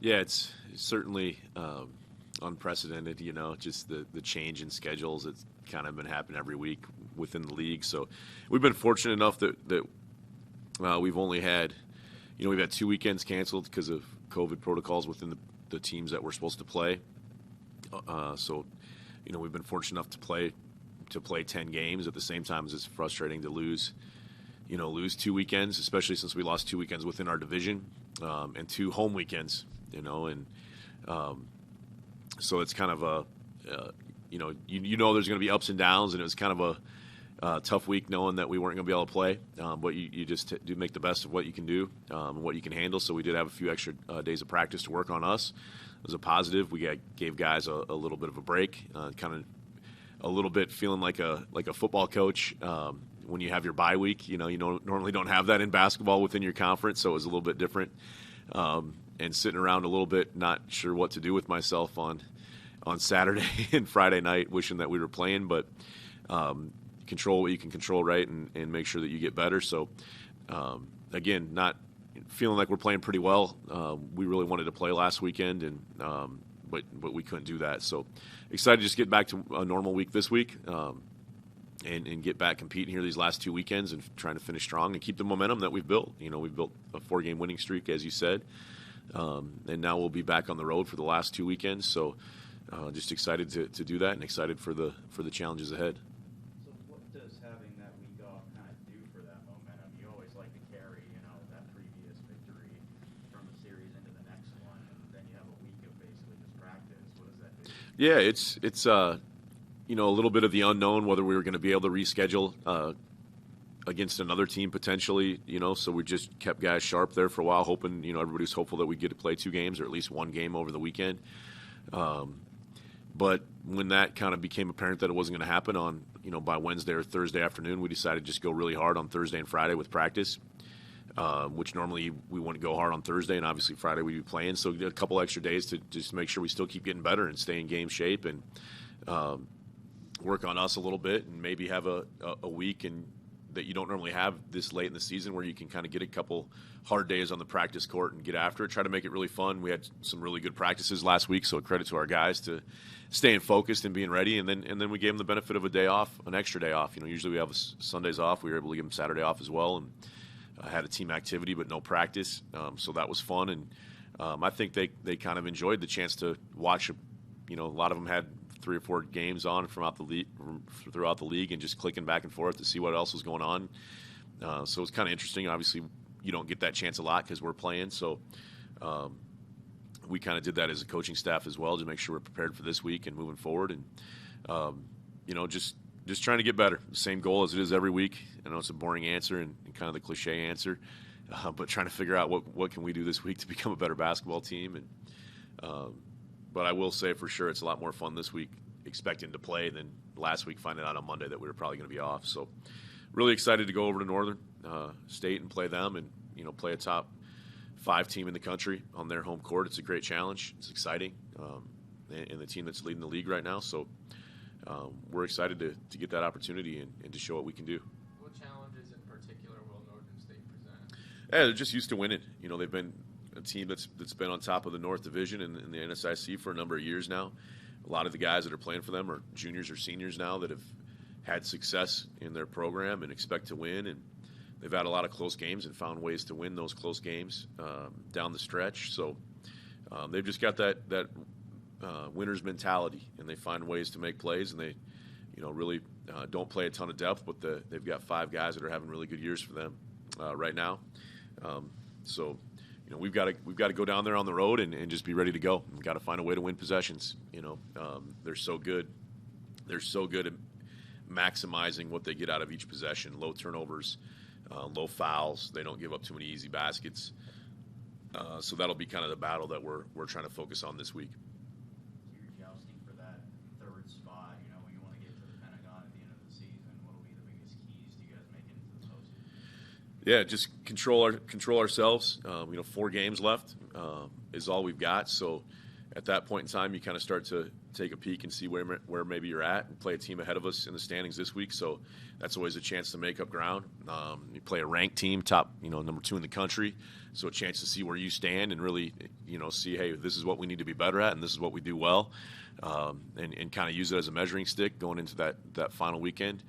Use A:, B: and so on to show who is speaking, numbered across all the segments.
A: Yeah, it's certainly unprecedented, just the change in schedules. It's kind of been happening every week within the league. So we've been fortunate enough that we've only had, we've had 2 weekends canceled because of COVID protocols within the teams that we're supposed to play. So, we've been fortunate enough to play 10 games at the same time as it's frustrating to lose 2 weekends, especially since we lost 2 weekends within our division and 2 home weekends, so it's kind of there's going to be ups and downs, and it was kind of a tough week knowing that we weren't going to be able to play, but you just do make the best of what you can do and what you can handle. So we did have a few extra days of practice to work on us. It was a positive. We gave guys a little bit of a break, kind of a little bit feeling like a football coach when you have your bye week. You normally don't have that in basketball within your conference, so it was a little bit different. And sitting around a little bit, not sure what to do with myself on Saturday and Friday night, wishing that we were playing, but control what you can control, right, and make sure that you get better. So, again, not feeling like we're playing pretty well. We really wanted to play last weekend, and but we couldn't do that. So excited to just get back to a normal week this week and get back competing here these last 2 weekends and trying to finish strong and keep the momentum that we've built. We've built a 4-game winning streak, as you said, and now we'll be back on the road for the last 2 weekends. So just excited to do that and excited for the challenges ahead.
B: So what does having that week off kind of do for that momentum? You always like to carry, that previous victory from a series into the next one, and then you have a week of basically just practice. What does that do?
A: Yeah, it's a little bit of the unknown whether we were going to be able to reschedule against another team potentially. So we just kept guys sharp there for a while, hoping everybody's hopeful that we get to play 2 games or at least 1 game over the weekend. But when that kind of became apparent that it wasn't going to happen on, by Wednesday or Thursday afternoon, we decided to just go really hard on Thursday and Friday with practice, which normally we wouldn't go hard on Thursday, and obviously Friday we'd be playing. So a couple extra days to just make sure we still keep getting better and stay in game shape and work on us a little bit, and maybe have a week and that you don't normally have this late in the season where you can kind of get a couple hard days on the practice court and get after it. Try to make it really fun. We had some really good practices last week, so credit to our guys to staying focused and being ready. And then we gave them the benefit of a day off, an extra day off. Usually we have Sundays off. We were able to give them Saturday off as well, and had a team activity but no practice. So that was fun, and I think they kind of enjoyed the chance to watch. A lot of them had 3 or 4 games on throughout the league and just clicking back and forth to see what else was going on. So it was kind of interesting. Obviously, you don't get that chance a lot because we're playing. So we kind of did that as a coaching staff as well to make sure we're prepared for this week and moving forward. And, just trying to get better. The same goal as it is every week. I know it's a boring answer and kind of the cliche answer, but trying to figure out what can we do this week to become a better basketball team. And but I will say for sure it's a lot more fun this week expecting to play than last week finding out on Monday that we were probably going to be off. So really excited to go over to Northern State and play them and, play a top 5 team in the country on their home court. It's a great challenge. It's exciting. And the team that's leading the league right now. So we're excited to get that opportunity and to show what we can do.
C: What challenges in particular will Northern State present?
A: Yeah, they're just used to winning. They've been a team that's been on top of the North Division in the NSIC for a number of years now. A lot of the guys that are playing for them are juniors or seniors now that have had success in their program and expect to win. And they've had a lot of close games and found ways to win those close games down the stretch. So they've just got that winner's mentality, and they find ways to make plays, and they really don't play a ton of depth, but they've got 5 guys that are having really good years for them right now. So we've got to go down there on the road and just be ready to go. We've got to find a way to win possessions. They're so good. They're so good at maximizing what they get out of each possession. Low turnovers, low fouls. They don't give up too many easy baskets. So that'll be kind of the battle that we're trying to focus on this week.
B: You're jousting for that 3rd spot. When you want to get to the Pentagon at the end of the season, what will be the biggest keys to you guys making it to the postseason?
A: Yeah, just control ourselves. 4 games left is all we've got. So at that point in time, you kind of start to take a peek and see where maybe you're at and play a team ahead of us in the standings this week. So that's always a chance to make up ground. You play a ranked team, top, number 2 in the country. So a chance to see where you stand and really, see, hey, this is what we need to be better at and this is what we do well, and kind of use it as a measuring stick going into that final weekend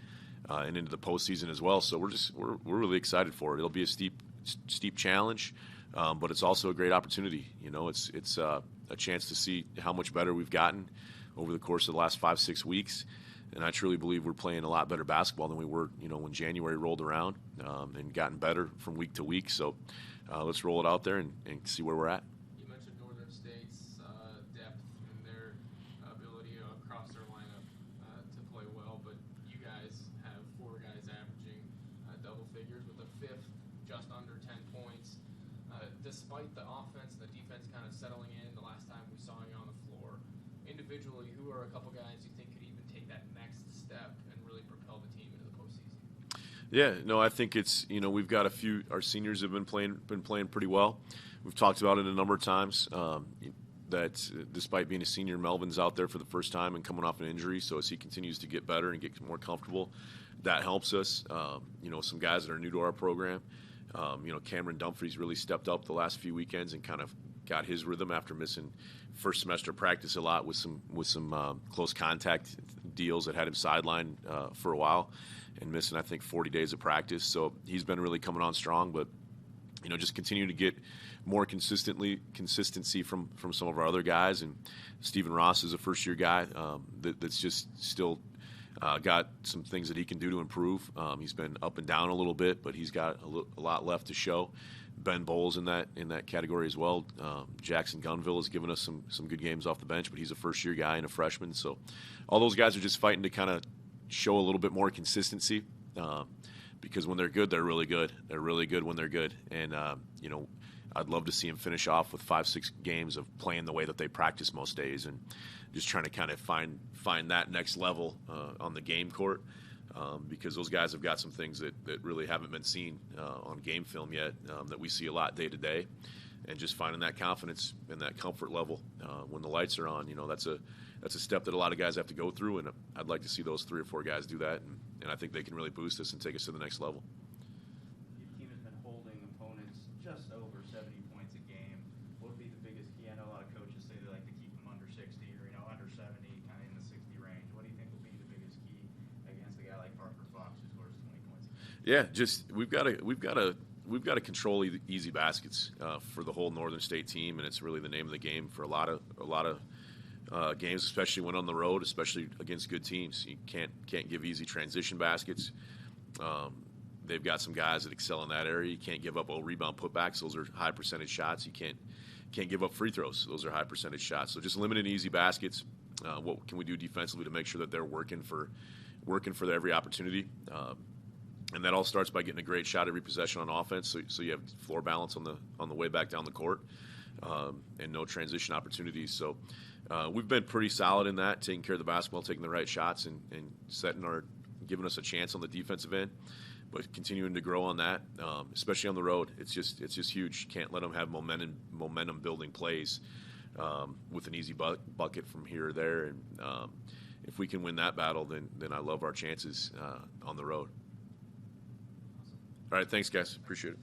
A: and into the postseason as well. So we're really excited for it. It'll be a steep challenge, but it's also a great opportunity. It's a chance to see how much better we've gotten over the course of the last 5-6 weeks. And I truly believe we're playing a lot better basketball than we were, when January rolled around, and gotten better from week to week. So let's roll it out there and see where we're at.
C: You mentioned Northern State's depth and their ability across their lineup to play well, but you guys have 4 guys averaging double figures with a 5th just under 10 points. Despite the offense and the defense kind of settling in the last time we saw you on the floor, individually, who are a couple guys you think could even take that next step and really propel the team into the postseason?
A: Yeah, no, I think it's, we've got a few, our seniors have been playing pretty well. We've talked about it a number of times, that despite being a senior, Melvin's out there for the first time and coming off an injury. So as he continues to get better and get more comfortable, that helps us. Some guys that are new to our program, Cameron Dumfries really stepped up the last few weekends and kind of got his rhythm after missing first semester practice a lot with some close contact deals that had him sidelined for a while and missing, I think, 40 days of practice. So he's been really coming on strong, but just continue to get more consistency from some of our other guys. And Stephen Ross is a first-year guy that's just still got some things that he can do to improve. He's been up and down a little bit, but he's got a lot left to show. Ben Bowles in that category as well. Jackson Gunville has given us some good games off the bench, but he's a first-year guy and a freshman. So all those guys are just fighting to kind of show a little bit more consistency, because when they're good, they're really good. They're really good when they're good. And, I'd love to see them finish off with 5-6 games of playing the way that they practice most days and just trying to kind of find that next level on the game court, because those guys have got some things that really haven't been seen on game film yet, that we see a lot day to day. And just finding that confidence and that comfort level when the lights are on, that's a step that a lot of guys have to go through, and I'd like to see those 3 or 4 guys do that, and I think they can really boost us and take us to the next level.
B: Your team has been holding opponents just over 70 points a game. What would be the biggest key? I know a lot of coaches say they like to keep them under 60 or under 70, kind of in the 60 range. What do you think will be the biggest key against a guy like Parker Fox who scores 20 points a game?
A: Yeah, just we've got to control easy baskets for the whole Northern State team, and it's really the name of the game for a lot of games, especially when on the road, especially against good teams. You can't give easy transition baskets. They've got some guys that excel in that area. You can't give up rebound putbacks; those are high percentage shots. You can't give up free throws; those are high percentage shots. So just limiting easy baskets. What can we do defensively to make sure that they're working for every opportunity? And that all starts by getting a great shot every possession on offense, so you have floor balance on the way back down the court, and no transition opportunities. So we've been pretty solid in that, taking care of the basketball, taking the right shots, and giving us a chance on the defensive end. But continuing to grow on that, especially on the road, it's just huge. Can't let them have momentum building plays with an easy bucket from here or there. And if we can win that battle, then I love our chances on the road. All right, thanks, guys. Appreciate it.